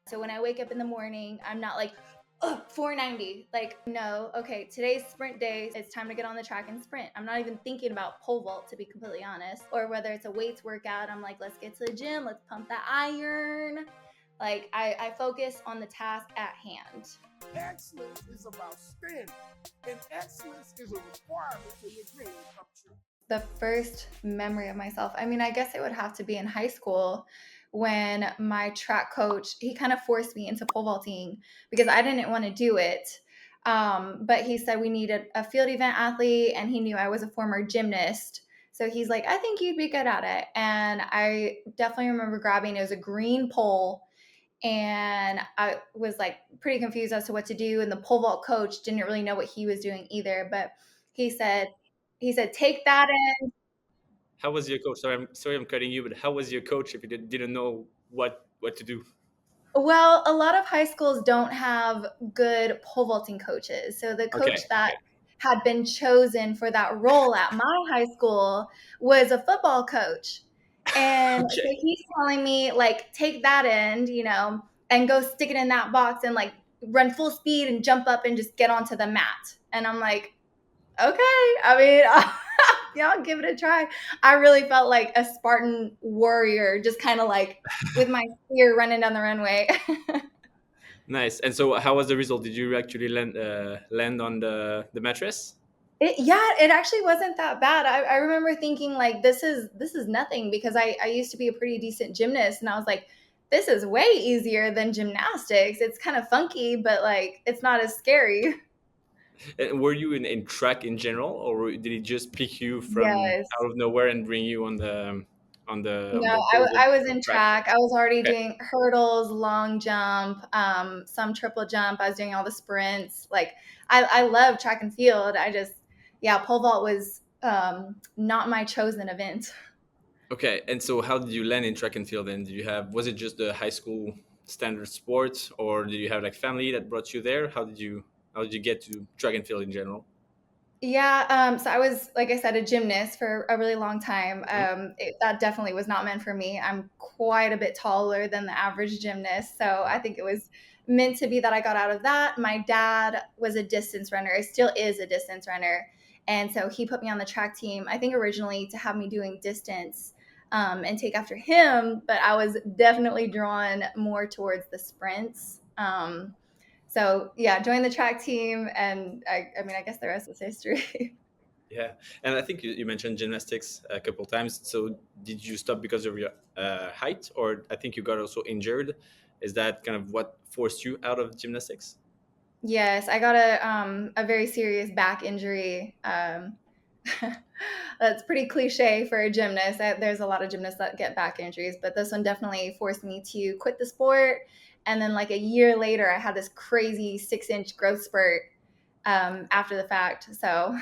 So when I wake up in the morning, I'm not like, oh, 490. Like, no, okay, today's sprint day. It's time to get on the track and sprint. I'm not even thinking about pole vault, to be completely honest. Or whether it's a weights workout, I'm like, let's get to the gym. Let's pump that iron. Like, I focus on the task at hand. Excellence is about standing, and excellence is a requirement for your dream to come true. The first memory of myself, I mean, I guess it would have to be in high school when my track coach, he kind of forced me into pole vaulting because I didn't want to do it. But he said we needed a field event athlete, and he knew I was a former gymnast. So he's like, I think you'd be good at it. And I definitely remember grabbing, it was a green pole, and I was like pretty confused as to what to do. And the pole vault coach didn't really know what he was doing either. But he said, take that in. How was your coach? Sorry, I'm cutting you, but how was your coach if you didn't know what to do? Well, a lot of high schools don't have good pole vaulting coaches. So the coach that had been chosen for that role at my high school was a football coach. And so he's telling me, like, take that end, and go stick it in that box and like run full speed and jump up and just get onto the mat. And I'm like, okay, I mean, yeah, I'll give it a try. I really felt like a Spartan warrior, just kind of like with my spear running down the runway. Nice. And so how was the result? Did you actually land on the mattress? It actually wasn't that bad. I remember thinking like, this is nothing, because I used to be a pretty decent gymnast, and I was like, this is way easier than gymnastics. It's kind of funky, but like, it's not as scary. And were you in track in general, or did he just pick you from out of nowhere and bring you on the No, I was in track. I was already doing hurdles, long jump, some triple jump. I was doing all the sprints. Like, I love track and field. Pole vault was not my chosen event. Okay, and so how did you land in track and field then? Was it just the high school standard sport, or did you have like family that brought you there? How did you get to track and field in general? Yeah, so I was, like I said, a gymnast for a really long time. That definitely was not meant for me. I'm quite a bit taller than the average gymnast, so I think it was meant to be that I got out of that. My dad was a distance runner. He still is a distance runner, and so he put me on the track team, I think originally to have me doing distance and take after him, but I was definitely drawn more towards the sprints. So yeah, joined the track team, and I mean, I guess the rest is history. Yeah, and I think you mentioned gymnastics a couple of times. So did you stop because of your height, or I think you got also injured? Is that kind of what forced you out of gymnastics? Yes, I got a very serious back injury. That's pretty cliche for a gymnast. There's a lot of gymnasts that get back injuries, but this one definitely forced me to quit the sport. And then like a year later, I had this crazy 6-inch growth spurt after the fact. So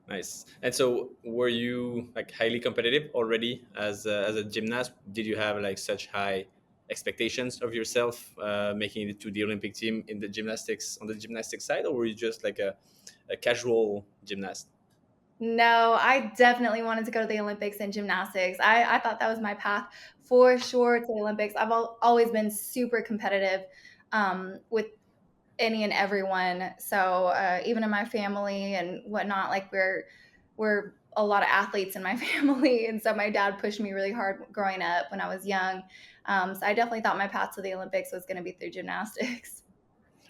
nice. And so were you like highly competitive already as a gymnast? Did you have like such high expectations of yourself making it to the Olympic team in the gymnastics on the gymnastics side, or were you just like a casual gymnast? No, I definitely wanted to go to the Olympics in gymnastics. I thought that was my path for sure to the Olympics. I've always been super competitive with any and everyone. So even in my family and whatnot, like we're a lot of athletes in my family. And so my dad pushed me really hard growing up when I was young. So I definitely thought my path to the Olympics was going to be through gymnastics.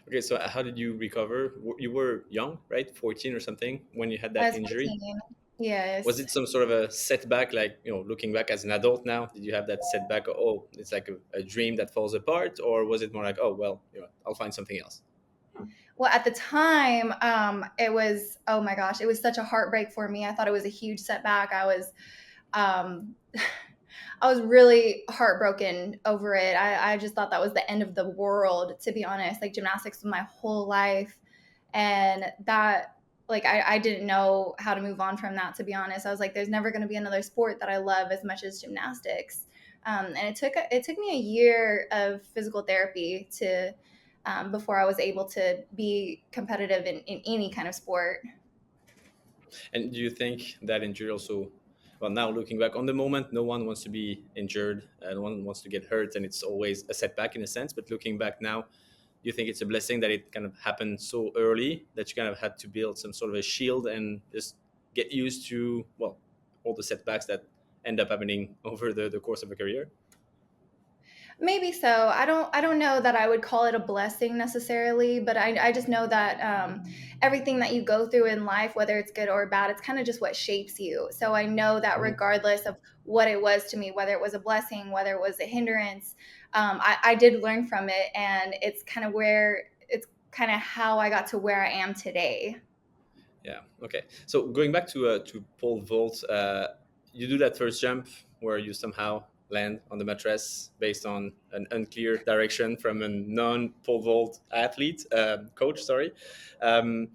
Okay, so how did you recover? You were young, right? 14 or something when you had I that was injury. 14. Yes. Was it some sort of a setback, like, looking back as an adult now? Did you have that setback? Oh, it's like a dream that falls apart, or was it more like, oh, well, I'll find something else? Well, at the time, it was, oh my gosh, it was such a heartbreak for me. I thought it was a huge setback. Um, I was really heartbroken over it. I just thought that was the end of the world, to be honest. Like, gymnastics was my whole life. And that, like, I didn't know how to move on from that, to be honest. I was like, there's never going to be another sport that I love as much as gymnastics. And it took me a year of physical therapy to before I was able to be competitive in any kind of sport. And do you think that injury also well, now looking back on the moment, no one wants to be injured, no one wants to get hurt, and it's always a setback in a sense. But looking back now, you think it's a blessing that it kind of happened so early that you kind of had to build some sort of a shield and just get used to, well, all the setbacks that end up happening over the course of a career? Maybe so. I don't know that I would call it a blessing necessarily, but I just know that everything that you go through in life, whether it's good or bad, it's kind of just what shapes you. So I know that Mhm. regardless of what it was to me, whether it was a blessing, whether it was a hindrance, I did learn from it, and it's kind of how I got to where I am today. Yeah. Okay. So going back to pole vault, you do that first jump where you somehow land on the mattress based on an unclear direction from a non pole vault athlete coach. Sorry. Um,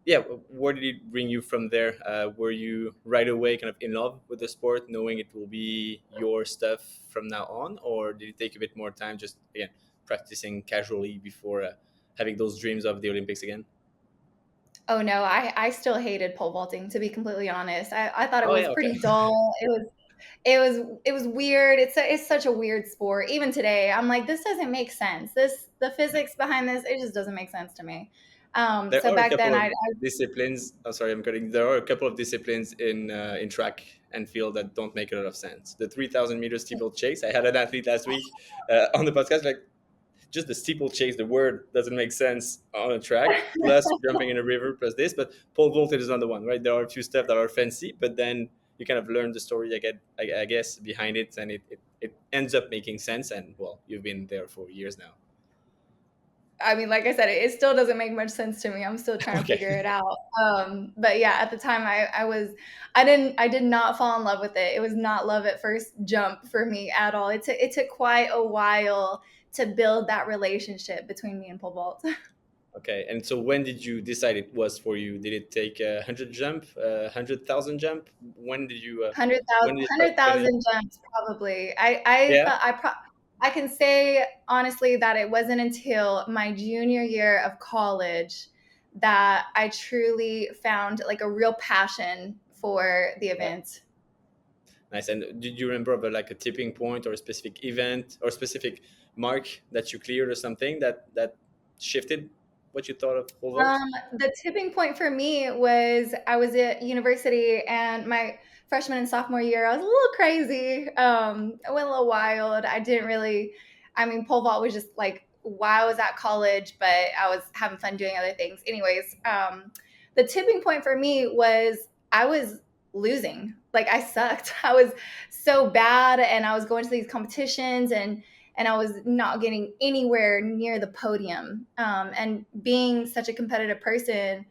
yeah. Where did it bring you from there? Were you right away kind of in love with the sport, knowing it will be your stuff from now on, or did it take a bit more time, just again practicing casually before having those dreams of the Olympics again? Oh no, I still hated pole vaulting, to be completely honest. I thought it Oh was yeah. Okay. pretty dull. It was weird. It's such a weird sport. Even today, I'm like, this doesn't make sense. The physics behind this, it just doesn't make sense to me. There So are a back couple then, of disciplines. Oh, sorry, I'm cutting. There are a couple of disciplines in track and field that don't make a lot of sense. The 3,000 meter steeplechase. I had an athlete last week on the podcast. Like, just the steeplechase, the word doesn't make sense on a track. Plus jumping in a river, plus this. But pole vault is another one, right? There are a few stuff that are fancy, but then you kind of learn the story. I guess behind it, and it ends up making sense. And well, you've been there for years now. I mean, like I said, it still doesn't make much sense to me. I'm still trying to Okay. figure it out. But yeah, at the time, I did not fall in love with it. It was not love at first jump for me at all. It took quite a while to build that relationship between me and pole vault. Okay, and so when did you decide it was for you? Did it take 100 jump, 100,000 jump? When did you? Hundred When thousand, did you start hundred spending? thousand jumps, probably. I Yeah. thought I can say honestly that it wasn't until my junior year of college that I truly found like a real passion for the Yeah. event. Nice. And did you remember about like a tipping point or a specific event or specific mark that you cleared or something that shifted what you thought of pole vault? The tipping point for me was I was at university, and my freshman and sophomore year, I was a little crazy. I went a little wild. I mean, pole vault was just like while I was at college, but I was having fun doing other things. Anyways, the tipping point for me was I was losing. Like I sucked. I was so bad, and I was going to these competitions, and I was not getting anywhere near the podium. And being such a competitive person,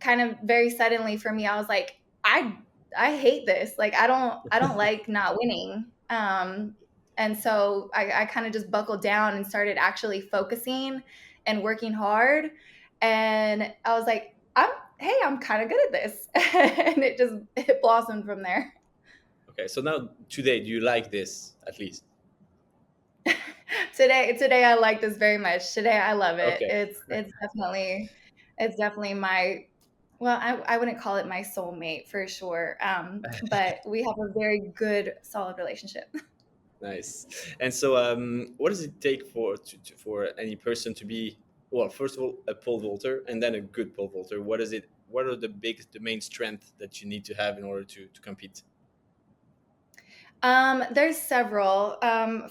kind of very suddenly for me, I was like, I hate this. Like I don't like not winning. And so I kind of just buckled down and started actually focusing and working hard. And I was like, I'm kind of good at this, and it blossomed from there. Okay, so now today, do you like this at least? Today I like this very much. Today I love it. Okay. It's definitely my, well, I wouldn't call it my soulmate for sure. But we have a very good, solid relationship. Nice. And so, what does it take for any person to be, well, first of all, a pole vaulter and then a good pole vaulter? What is it? What are the main strength that you need to have in order to compete? There's several.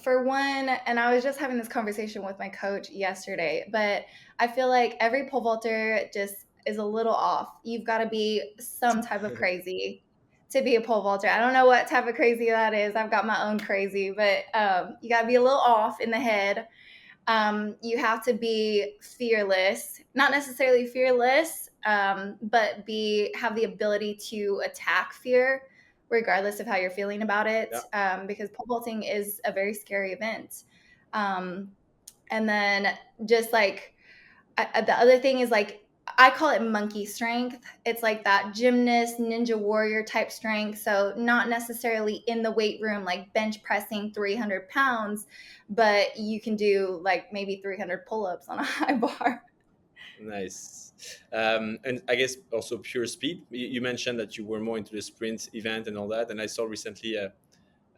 For one, and I was just having this conversation with my coach yesterday, but I feel like every pole vaulter just is a little off. You've got to be some type of crazy to be a pole vaulter. I don't know what type of crazy that is. I've got my own crazy, but you got to be a little off in the head. You have to be fearless, not necessarily fearless, but be have the ability to attack fear, regardless of how you're feeling about it. Yeah. Because pole vaulting is a very scary event. Um, and then just like the other thing is like I call it monkey strength. It's like that gymnast, ninja warrior type strength. So not necessarily in the weight room, like bench pressing 300 pounds, but you can do like maybe 300 pull-ups on a high bar. Nice. And I guess also pure speed. You mentioned that you were more into the sprint event and all that. And I saw recently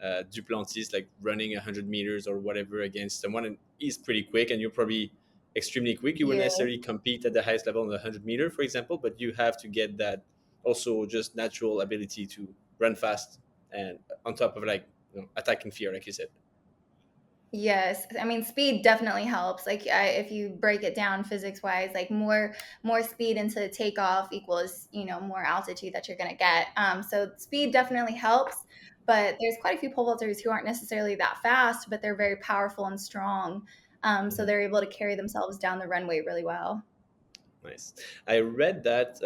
Duplantis like running 100 meters or whatever against someone, and he's pretty quick, and you're probably extremely quick. You wouldn't Yeah. necessarily compete at the highest level on the 100 meter, for example, but you have to get that also just natural ability to run fast and on top of like attacking fear, like you said. Yes, I mean speed definitely helps. Like if you break it down physics wise, like more speed into takeoff equals more altitude that you're gonna get. So speed definitely helps, but there's quite a few pole vaulters who aren't necessarily that fast, but they're very powerful and strong. So Mhm. they're able to carry themselves down the runway really well. Nice. I read that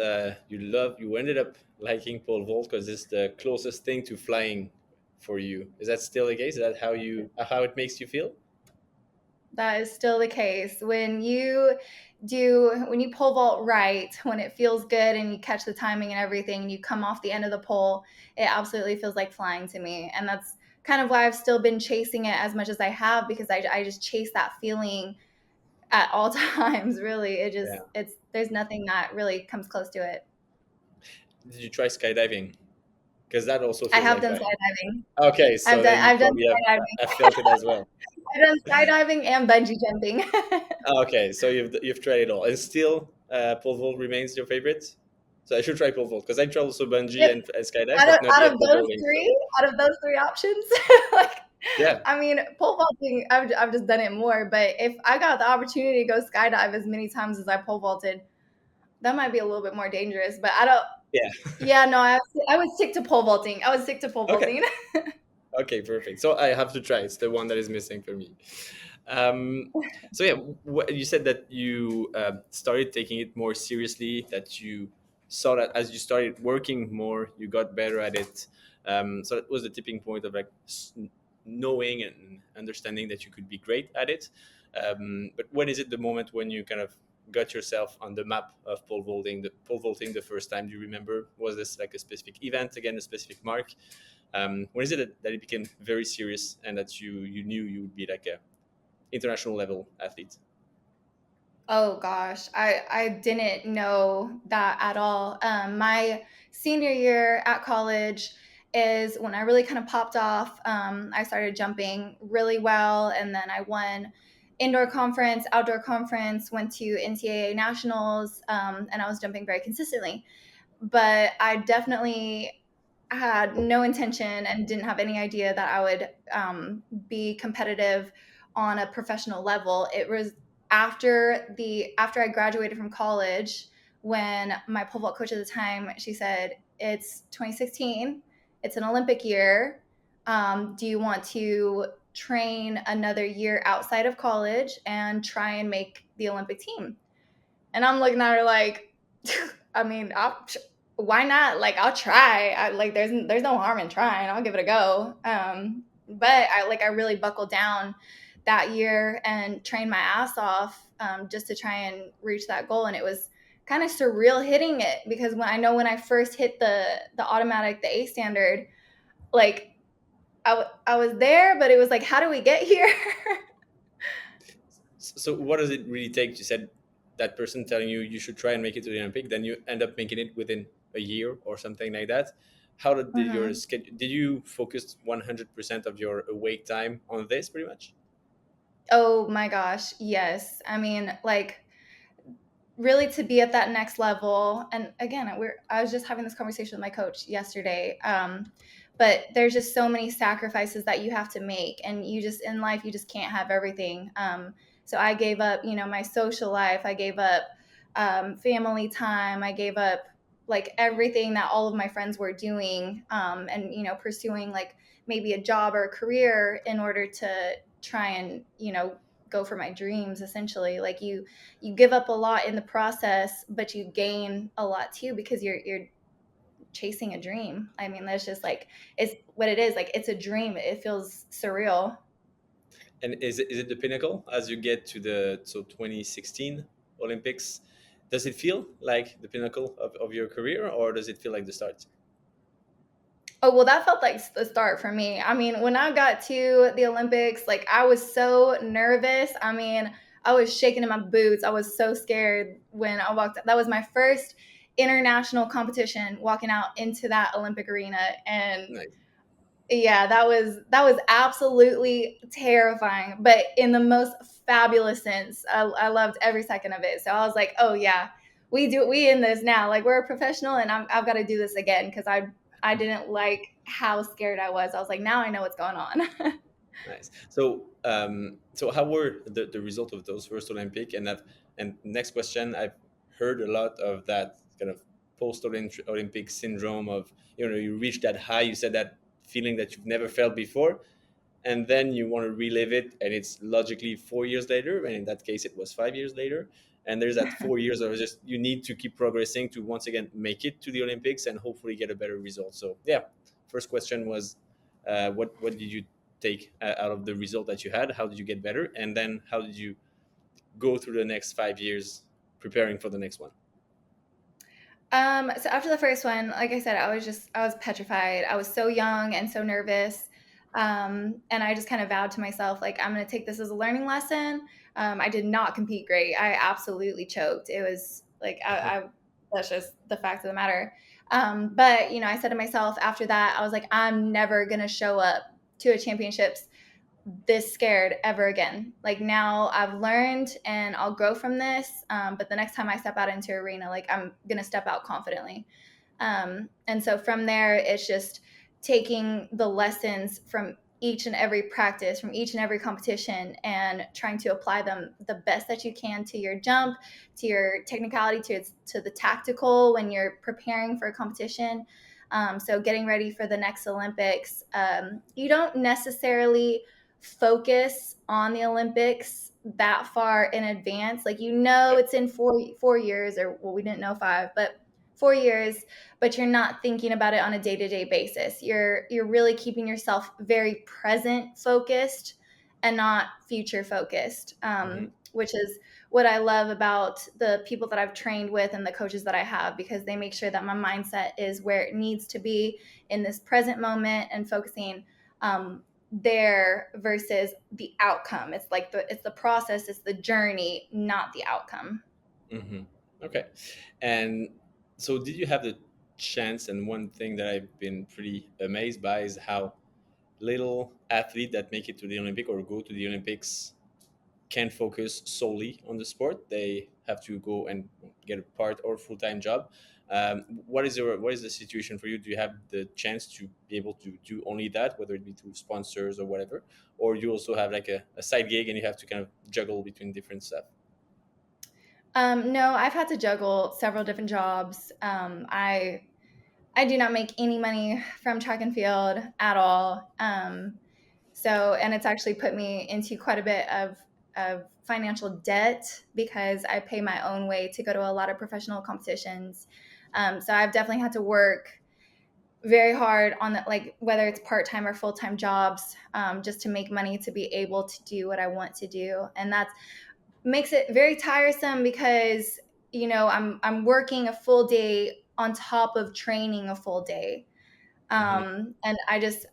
you ended up liking pole vault because it's the closest thing to flying for you. Is that still the case? Is that how it makes you feel? That is still the case. When you pole vault right, when it feels good and you catch the timing and everything, and you come off the end of the pole, it absolutely feels like flying to me. And that's kind of why I've still been chasing it as much as I have, because I just chase that feeling at all times. Really, Yeah. there's nothing that really comes close to it. Did you try skydiving? Because that also I feels have like done flying. skydiving. Okay, I've so done then you I've done probably skydiving. have felt it as well. I've done skydiving and bungee jumping. Okay, so you've tried it all, and still pole vault remains your favorite. So I should try pole vault because I tried also bungee Yep. and skydive, Out of but not out yet of pole those vaulting. So three, out of those three options, like, yeah, I mean, pole vaulting, I've just done it more. But if I got the opportunity to go skydive as many times as I pole vaulted, that might be a little bit more dangerous. But I don't. yeah. Yeah, no, I would stick to pole vaulting. I would stick to pole Okay, vaulting. okay, perfect. So I have to try. It's the one that is missing for me. Um, so yeah, you said that you started taking it more seriously. That you saw that as you started working more, you got better at it. So that was the tipping point of like knowing and understanding that you could be great at it. But when is it the moment when you kind of got yourself on the map of pole vaulting the first time? Do you remember? Was this like a specific event, again, a specific mark? When is it that it became very serious and that you knew you would be like a international level athlete? Oh gosh, I didn't know that at all. My senior year at college is when I really kind of popped off. I started jumping really well, and then I won indoor conference, outdoor conference, went to NCAA nationals, and I was jumping very consistently. But I definitely had no intention and didn't have any idea that I would be competitive on a professional level. It was after I graduated from college, when my pole vault coach at the time, she said, "It's 2016. It's an Olympic year. Do you want to train another year outside of college and try and make the Olympic team?" And I'm looking at her like, I mean, why not? Like, I'll try. Like, there's no harm in trying. I'll give it a go. But I really buckled down that year and trained my ass off, just to try and reach that goal. And it was kind of surreal hitting it, because when I first hit the automatic, the A standard, like I was there, but it was like, how do we get here? So what does it really take? You said that person telling you you should try and make it to the Olympic, then you end up making it within a year or something like that. How did your Mhm. schedule? Did you focus 100% of your awake time on this, pretty much? Oh my gosh, yes. I mean, like, really, to be at that next level. And again, I was just having this conversation with my coach yesterday. But there's just so many sacrifices that you have to make, and you just in life, you just can't have everything. So I gave up, my social life. I gave up family time. I gave up like everything that all of my friends were doing, and pursuing like maybe a job or a career in order to try and go for my dreams. Essentially, like you give up a lot in the process, but you gain a lot too, because you're chasing a dream. I mean, that's just like, it's what it is. Like, it's a dream. It feels surreal. And is it the pinnacle as you get to the 2016 Olympics? Does it feel like the pinnacle of your career, or does it feel like the start? Oh, well, that felt like the start for me. I mean, when I got to the Olympics, like, I was so nervous. I mean, I was shaking in my boots. I was so scared when I walked. That was my first international competition, walking out into that Olympic arena. And Nice. yeah, that was absolutely terrifying, but in the most fabulous sense. I loved every second of it. So I was like, oh yeah, we in this now. Like, we're a professional, and I've got to do this again, because I didn't like how scared I was. I was like, now I know what's going on. Nice. So how were the result of those first Olympic? And next question, I've heard a lot of that kind of post Olympic syndrome of, you reach that high, you said that feeling that you've never felt before, and then you want to relive it, and it's logically 4 years later, and in that case it was 5 years later, and there's that 4 years of just you need to keep progressing to once again make it to the Olympics and hopefully get a better result. So yeah, first question was, what did you take out of the result that you had? How did you get better? And then how did you go through the next 5 years preparing for the next one? So after the first one, like I said, I was petrified. I was so young and so nervous. And I just kind of vowed to myself, like, I'm going to take this as a learning lesson. I did not compete great. I absolutely choked. It was like, that's just the fact of the matter. But, I said to myself after that, I was like, I'm never going to show up to a championships this scared ever again. Like, now I've learned and I'll grow from this. But the next time I step out into arena, like, I'm going to step out confidently. And so from there, it's just taking the lessons from each and every practice, from each and every competition, and trying to apply them the best that you can to your jump, to your technicality, to the tactical when you're preparing for a competition. So getting ready for the next Olympics, you don't necessarily focus on the Olympics that far in advance. Like, it's in 4 years, or, well, we didn't know 5, but 4 years, but you're not thinking about it on a day-to-day basis. You're really keeping yourself very present focused and not future focused, Mm-hmm. which is what I love about the people that I've trained with and the coaches that I have, because they make sure that my mindset is where it needs to be in this present moment and focusing there versus the outcome. It's like it's the process, it's the journey, not the outcome. Mm-hmm. Okay. And so did you have the chance, and one thing that I've been pretty amazed by is how little athlete that make it to the Olympic or go to the Olympics can focus solely on the sport. They have to go and get a part or full-time job. What is the situation for you? Do you have the chance to be able to do only that, whether it be through sponsors or whatever, or you also have like a side gig and you have to kind of juggle between different stuff? No, I've had to juggle several different jobs. I do not make any money from track and field at all. And it's actually put me into quite a bit of financial debt, because I pay my own way to go to a lot of professional competitions. So I've definitely had to work very hard on that, like, whether it's part-time or full-time jobs, just to make money to be able to do what I want to do. And that makes it very tiresome, because I'm working a full day on top of training a full day. Mm-hmm. And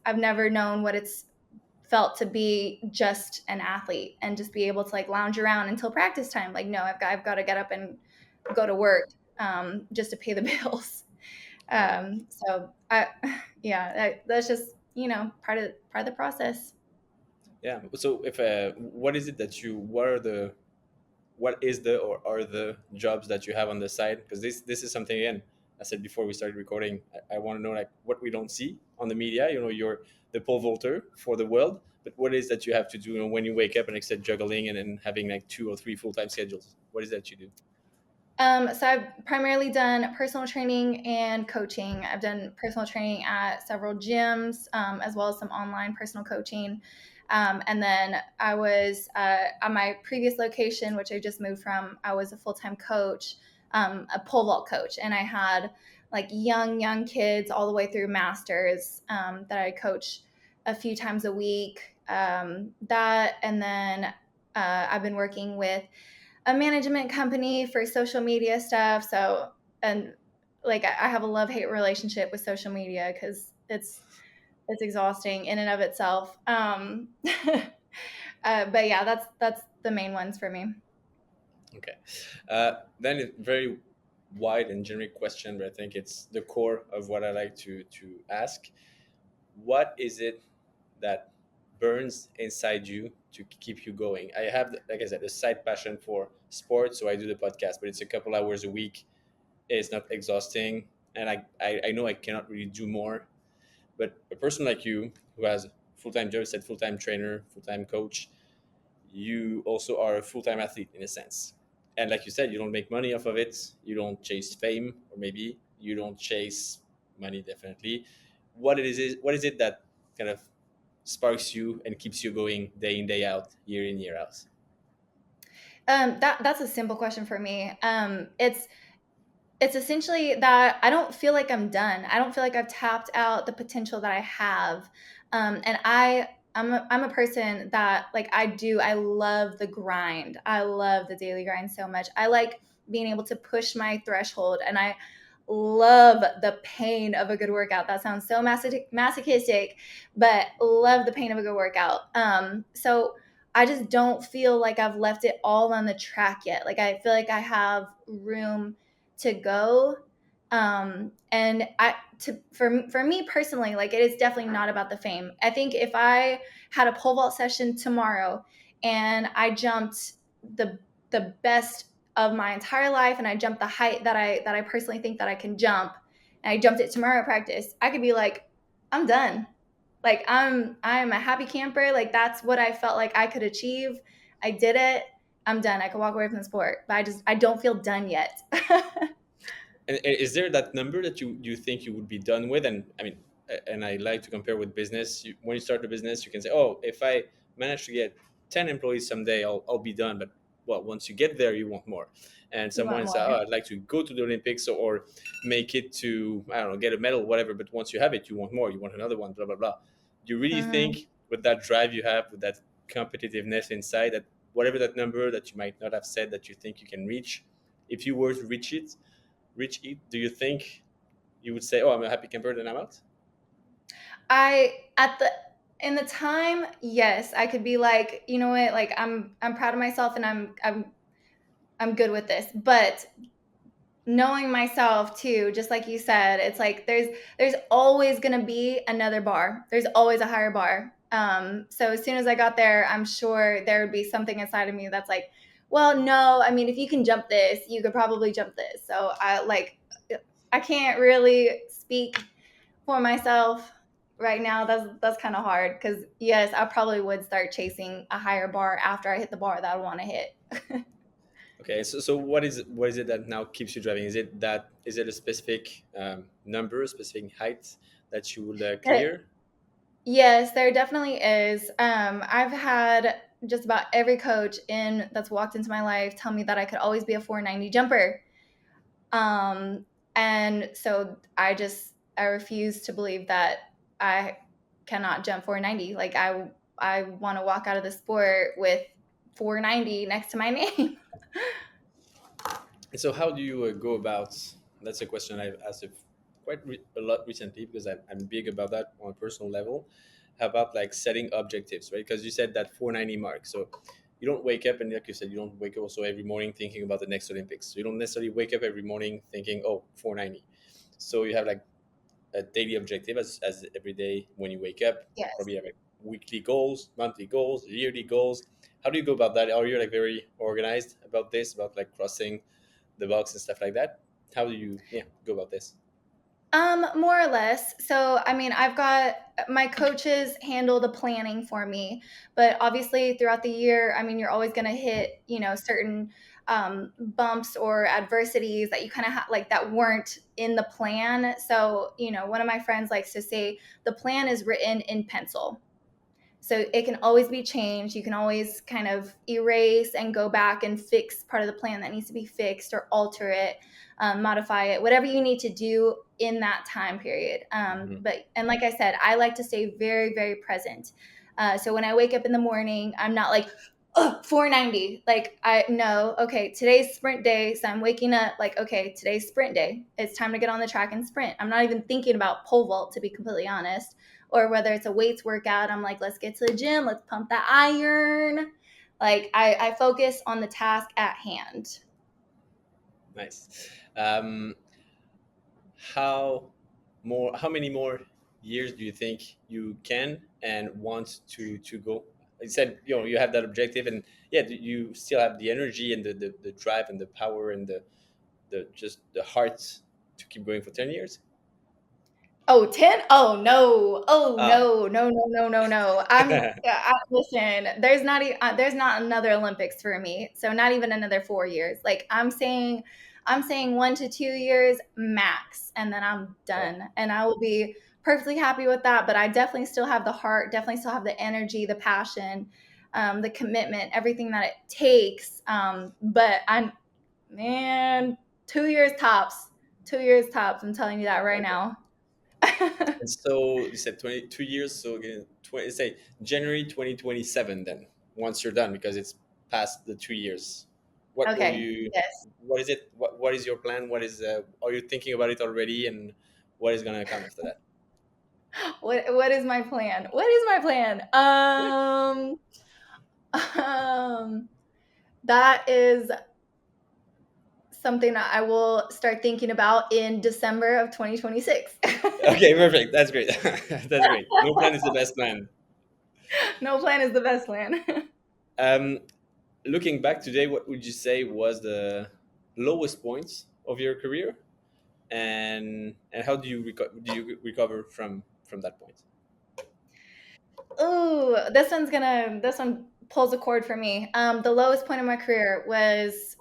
I've never known what it's felt to be just an athlete and just be able to, like, lounge around until practice time. Like, no, I've got to get up and go to work, just to pay the bills. Right. So yeah, that's just, part of the process. Yeah. So if what is it that you what is the or are the jobs that you have on the side? Because this is something, again, I said before we started recording, I want to know, like, what we don't see on the media. You're the pole vaulter for the world, but what is that you have to do, when you wake up and instead juggling and then having like 2 or 3 full-time schedules? What is that you do? So I've primarily done personal training and coaching. I've done personal training at several gyms, as well as some online personal coaching. And then I was at my previous location, which I just moved from. I was a full-time coach, a pole vault coach, and I had, like, young kids all the way through masters, that I coach a few times a week. That and then I've been working with a management company for social media stuff. So, and, like, I have a love-hate relationship with social media, because it's exhausting in and of itself. But yeah, that's the main ones for me. Okay. Then a very wide and generic question, but I think it's the core of what I like to ask. What is it that burns inside you to keep you going? I have, like I said, a side passion for sports, so I do the podcast, but it's a couple hours a week. It's not exhausting, and I know I cannot really do more. But a person like you who has a full-time job, said full-time trainer, full-time coach, you also are a full-time athlete in a sense. And like you said, you don't make money off of it. You don't chase fame, or maybe you don't chase money, definitely. What is it that kind of sparks you and keeps you going day in, day out, year in, year out? That's a simple question for me. It's essentially that I don't feel like I'm done. I don't feel like I've tapped out the potential that I have. And I'm a person that like I love the grind. I love the daily grind so much. I like being able to push my threshold, and I love the pain of a good workout. That sounds so masochistic, but love the pain of a good workout. So I just don't feel like I've left it all on the track yet. Like I feel like I have room to go. And for me personally, like it is definitely not about the fame. I think if I had a pole vault session tomorrow and I jumped the best of my entire life, and I jumped the height that I personally think that I can jump, and I jumped it tomorrow at practice, I could be like, I'm done. Like I'm a happy camper. Like that's what I felt like I could achieve. I did it. I'm done. I could walk away from the sport, but I don't feel done yet. And is there that number that you think you would be done with? And I mean, and I like to compare with business. When you start a business, you can say, oh, if I manage to get 10 employees someday, I'll be done. But well, once you get there, you want more. And You want someone said, more. oh, I'd like to go to the Olympics or make it to, I don't know, get a medal, whatever. But once you have it, you want more. You want another one, blah, blah, blah. Do you really Mhm. think with that drive you have, with that competitiveness inside, that whatever that number that you might not have said that you think you can reach, if you were to reach it, do you think you would say, "Oh, I'm a happy camper, then I'm out"? I at the in the time, yes, I could be like, you know what, like I'm proud of myself, and I'm good with this. But knowing myself too, just like you said, it's like there's always gonna be another bar. There's always a higher bar. So as soon as I got there, I'm sure there would be something inside of me that's like, well, no, I mean, if you can jump this, you could probably jump this. So I can't really speak for myself right now. That's kind of hard because yes, I probably would start chasing a higher bar after I hit the bar that I want to hit. Okay, so what is it that now keeps you driving? Is it a specific number, a specific height that you will clear? Yes, there definitely is. I've had just about every coach in that's walked into my life tell me that I could always be a 490 jumper. Um, and so I refuse to believe that I cannot jump 490. Like I want to walk out of the sport with 490 next to my name. And so, how do you go about? That's a question I've asked a lot recently because I'm big about that on a personal level. How about like setting objectives, right? Because you said that 490 mark. So you don't wake up, and like you said, you don't wake up also every morning thinking about the next Olympics. So you don't necessarily wake up every morning thinking, oh, 490. So you have like a daily objective as every day when you wake up. Yes. Probably have like weekly goals, monthly goals, yearly goals. How do you go about that? Are you like very organized about this, about like crossing the box and stuff like that? How do you go about this? More or less. So, I mean, I've got my coaches handle the planning for me, but obviously throughout the year, I mean, you're always going to hit, certain bumps or adversities that you kind of like that weren't in the plan. So, one of my friends likes to say the plan is written in pencil. So it can always be changed. You can always kind of erase and go back and fix part of the plan that needs to be fixed, or alter it, modify it, whatever you need to do in that time period. Mhm. And like I said, I like to stay very, very present. So when I wake up in the morning, I'm not like, oh, 490. Like I know, okay, today's sprint day. So I'm waking up like, okay, today's sprint day. It's time to get on the track and sprint. I'm not even thinking about pole vault, to be completely honest. or whether it's a weights workout, I'm like, let's get to the gym, let's pump that iron. Like I focus on the task at hand. Nice. How how many more years do you think you can and want to go? You said, you have that objective, and yeah, you still have the energy and the drive and the power and the just the heart to keep going for 10 years. Oh, 10? Oh, no. Oh, Ah. no. No, no, no, no, no. Listen, there's not another Olympics for me. So not even another 4 years. Like I'm saying 1 to 2 years max, and then I'm Wow. done. And I will be perfectly happy with that, but I definitely still have the heart, definitely still have the energy, the passion, the commitment, everything that it takes. But I'm man, 2 years tops. 2 years tops. I'm telling you that right Okay. now. And so you said 22 years. So again, say January 2027. Then once you're done, because it's past the 2 years. What will Okay. you? Yes. What is it? What is your plan? What is? Are you thinking about it already? And what is gonna come after that? What is my plan? What is my plan? Um that is something that I will start thinking about in December of 2026. Okay, perfect. That's great. That's great. No plan is the best plan. No plan is the best plan. Um, Looking back today, what would you say was the lowest points of your career, and how do you recover from that point? Ooh, this one pulls a chord for me. The lowest point of my career was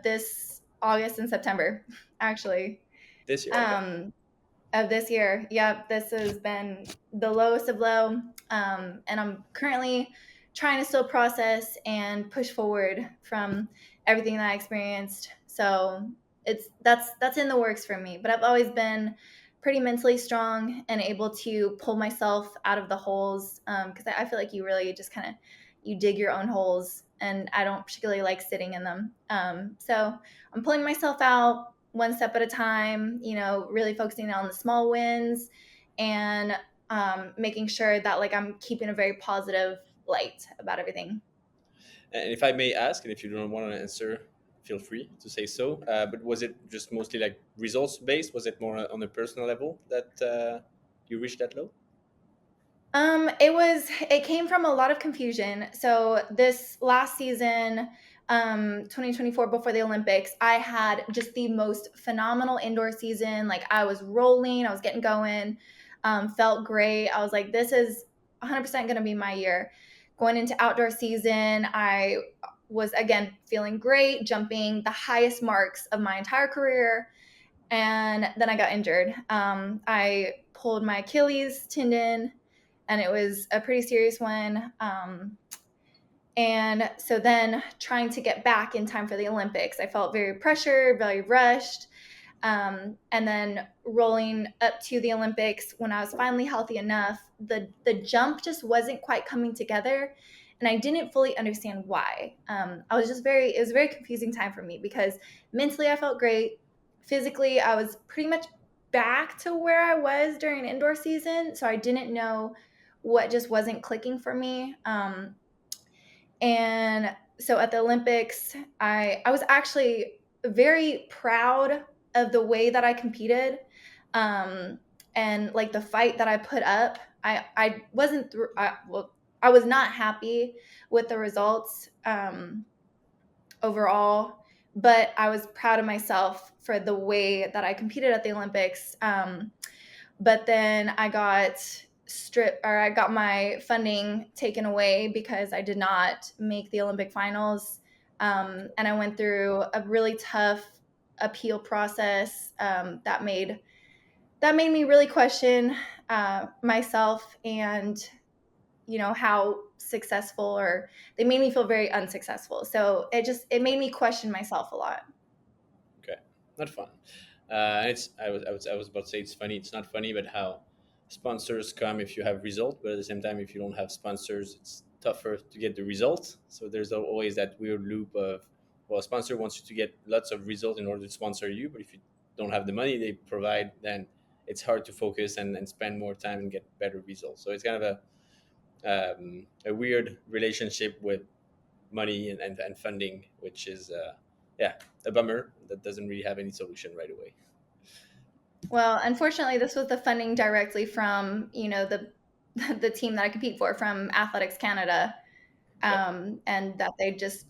this August and September, actually. This year, okay. Um, of this year. Yep, this has been the lowest of low. And I'm currently trying to still process and push forward from everything that I experienced. So that's in the works for me. But I've always been pretty mentally strong and able to pull myself out of the holes, because I feel like you really just kind of you dig your own holes, and I don't particularly like sitting in them. So I'm pulling myself out one step at a time, really focusing on the small wins, and making sure that like I'm keeping a very positive light about everything. And if I may ask, and if you don't want to answer, feel free to say so. But was it just mostly like results based? Was it more on a personal level that you reached that low? It came from a lot of confusion. So this last season, 2024, before the Olympics, I had just the most phenomenal indoor season. Like I was rolling, I was getting going, felt great. I was like, this is 100% going to be my year. Going into outdoor season, I was again feeling great, jumping the highest marks of my entire career. And then I got injured. I pulled my Achilles tendon, and it was a pretty serious one. And so then trying to get back in time for the Olympics, I felt very pressured, very rushed. And then rolling up to the Olympics, when I was finally healthy enough, the jump just wasn't quite coming together, and I didn't fully understand why. It was a very confusing time for me because mentally I felt great, physically I was pretty much back to where I was during indoor season, so I didn't know what just wasn't clicking for me. And so at the Olympics, I was actually very proud of the way that I competed, um, and like the fight that I put up. I wasn't through. I was not happy with the results, overall, but I was proud of myself for the way that I competed at the Olympics. But then I got my funding taken away because I did not make the Olympic finals. And I went through a really tough appeal process, that made me really question myself, and how successful, or they made me feel very unsuccessful. So it made me question myself a lot. Okay, not fun. It's I was about to say it's funny. It's not funny, but how sponsors come if you have result, but at the same time, if you don't have sponsors, it's tougher to get the result. So there's always that weird loop of, well, a sponsor wants you to get lots of result in order to sponsor you, but if you don't have the money they provide, then it's hard to focus and spend more time and get better results. So it's kind of a weird relationship with money and funding, which is a bummer that doesn't really have any solution right away. Well, unfortunately, this was the funding directly from, the team that I compete for, from Athletics Canada. And that they just,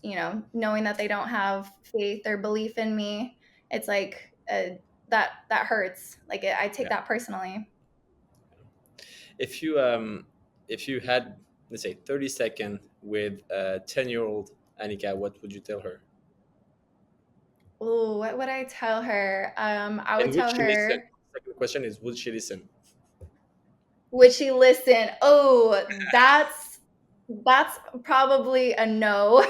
knowing that they don't have faith or belief in me, it's like that hurts. Like I take that personally. If you had, let's say, 30 seconds with a 10-year-old Anicka, what would you tell her? Oh, what would I tell her? I would And would tell she listen? her, Second question is, would she listen? would she listen? Oh, that's probably a no.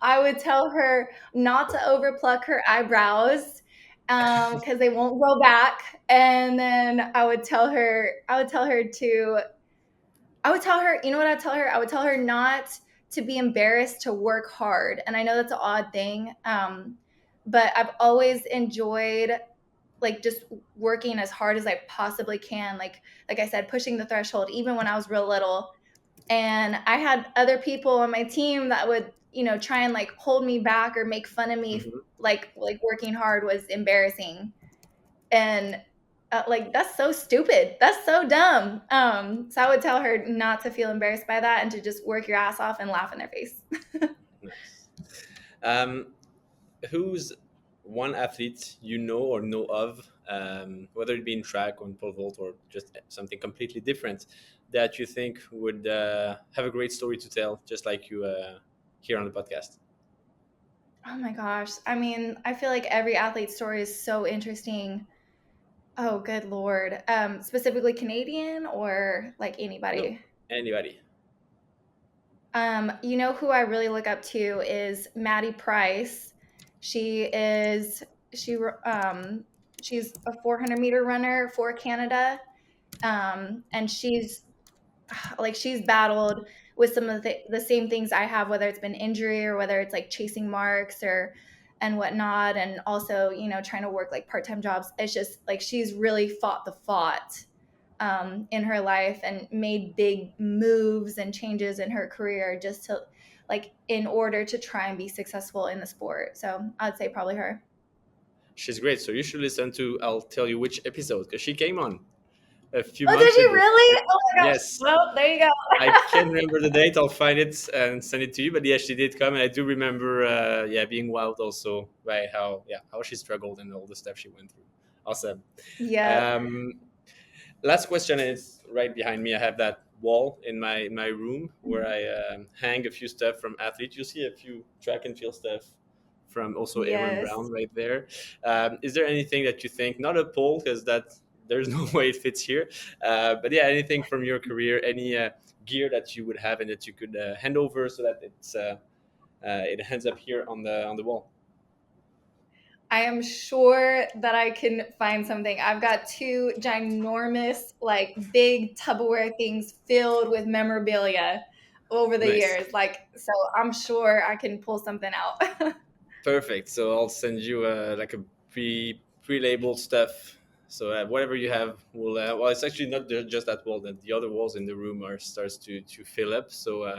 I would tell her not to overpluck her eyebrows because they won't grow back. And then I would tell her, you know what I'd tell her? I would tell her not to be embarrassed to work hard. And I know that's an odd thing, but I've always enjoyed like just working as hard as I possibly can. Like I said, pushing the threshold, even when I was real little. And I had other people on my team that would, try and like hold me back or make fun of me, Mm-hmm. like working hard was embarrassing. And like that's so stupid. That's so dumb. So I would tell her not to feel embarrassed by that and to just work your ass off and laugh in their face. Nice. Who's one athlete you know or know of, whether it be in track or in pole vault or just something completely different, that you think would have a great story to tell, just like you here on the podcast? Oh my gosh. I mean, I feel like every athlete's story is so interesting. Oh, good Lord. Specifically Canadian or like No, anybody? anybody. You know who I really look up to is Maddie Price. She is she's a 400-meter runner for Canada, and she's battled with some of the same things I have, whether it's been injury or whether it's like chasing marks or and whatnot, and also trying to work like part-time jobs. It's just like she's really fought the fought in her life and made big moves and changes in her career just to like in order to try and be successful in the sport. So I'd say probably her. She's great. So you should listen to, I'll tell you which episode, because she came on a few Oh, did months you ago. really? Oh my gosh. Yes. Well, there you go. I can't remember the date. I'll find it and send it to you. But yeah, she did come, and I do remember, being wowed also by how she struggled and all the stuff she went through. Awesome. Yeah. Um, Last question is right behind me. I have that wall in my room where I hang a few stuff from athletes. You see a few track and field stuff from also Aaron Yes. Brown right there. Is there anything that you think, not a poll because that there's no way it fits here, but yeah, anything from your career, any gear that you would have and that you could hand over so that it ends up here on the wall? I am sure that I can find something. I've got two ginormous, like big Tupperware things filled with memorabilia over the Nice. years. Like, so I'm sure I can pull something out. Perfect. So I'll send you like a pre-labeled stuff. So whatever you have will well, it's actually not just that wall. That the other walls in the room are starts to fill up. So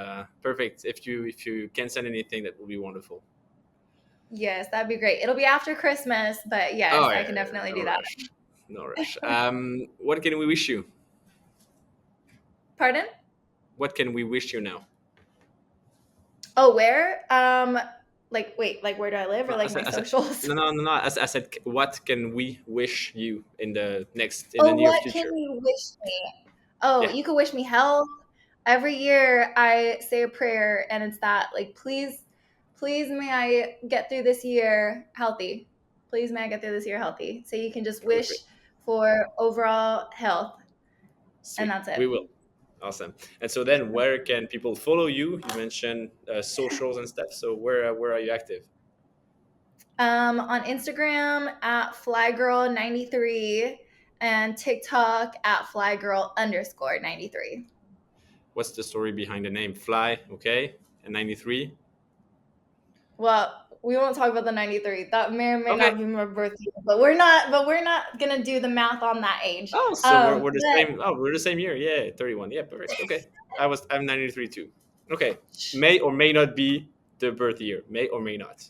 perfect. If you can send anything, that will be wonderful. Yes, that'd be great. It'll be after Christmas, but yes, Oh I yeah, can definitely no do that. rush, no rush. What can we wish you? Pardon? What can we wish you now? Oh, where? Like, wait, like where do I live or like my socials? No. As I said, what can we wish you in the Oh, near what can future? you wish me? Oh, Yeah, you could wish me health. Every year I say a prayer and it's that like please may I get through this year healthy. Please may I get through this year healthy. So you can just wish perfect. for overall health and Sweet. that's it. We will. Awesome. And so then, where can people follow you? You mentioned socials and stuff. So where are you active? On Instagram at flygirl93 and TikTok at flygirl_93. What's the story behind the name? Fly, okay, and 93. Well, we won't talk about the 93. That may or may Okay. not be my birth year, but we're not gonna do the math on that age. Oh, so we're the But same. Oh, we're the same year. Yeah, 31. Yeah, perfect. Okay. I'm 93 too. Okay. May or may not be the birth year. May or may not.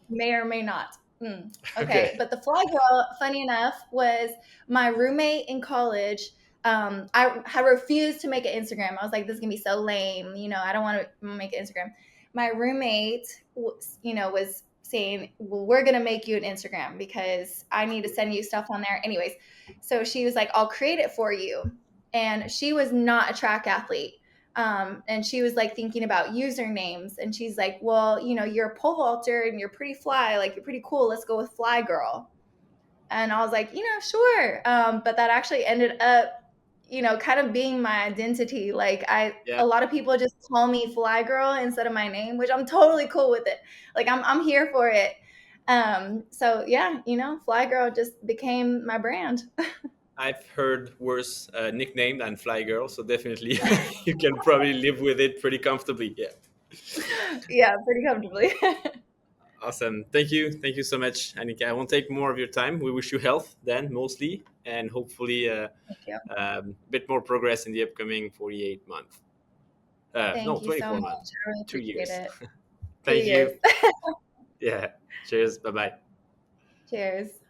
may or may not. Okay, Okay. but the fly girl, funny enough, was my roommate in college. I had refused to make an Instagram. I was like, this is gonna be so lame. I don't want to make an Instagram. My roommate, was saying, well, we're gonna make you an Instagram because I need to send you stuff on there. Anyways, so she was like, I'll create it for you. And she was not a track athlete. And she was like thinking about usernames, and she's like, well, you're a pole vaulter and you're pretty fly, like you're pretty cool, let's go with Fly Girl. And I was like, sure. But that actually ended up kind of being my identity. Like Yeah. a lot of people just call me Fly Girl instead of my name, which I'm totally cool with it. Like I'm here for it. So yeah, Fly Girl just became my brand. I've heard worse nickname than Fly Girl, so definitely you can probably live with it pretty comfortably. Yeah. Yeah, pretty comfortably. Awesome. Thank you so much, Anicka. I won't take more of your time. We wish you health then, mostly, and hopefully Thank you. a bit more progress in the upcoming 48 months. No, Thank you so 24 much. months. I really 2 appreciate years. it. 2 Thank years. you. Yeah. Cheers. Bye bye. Cheers.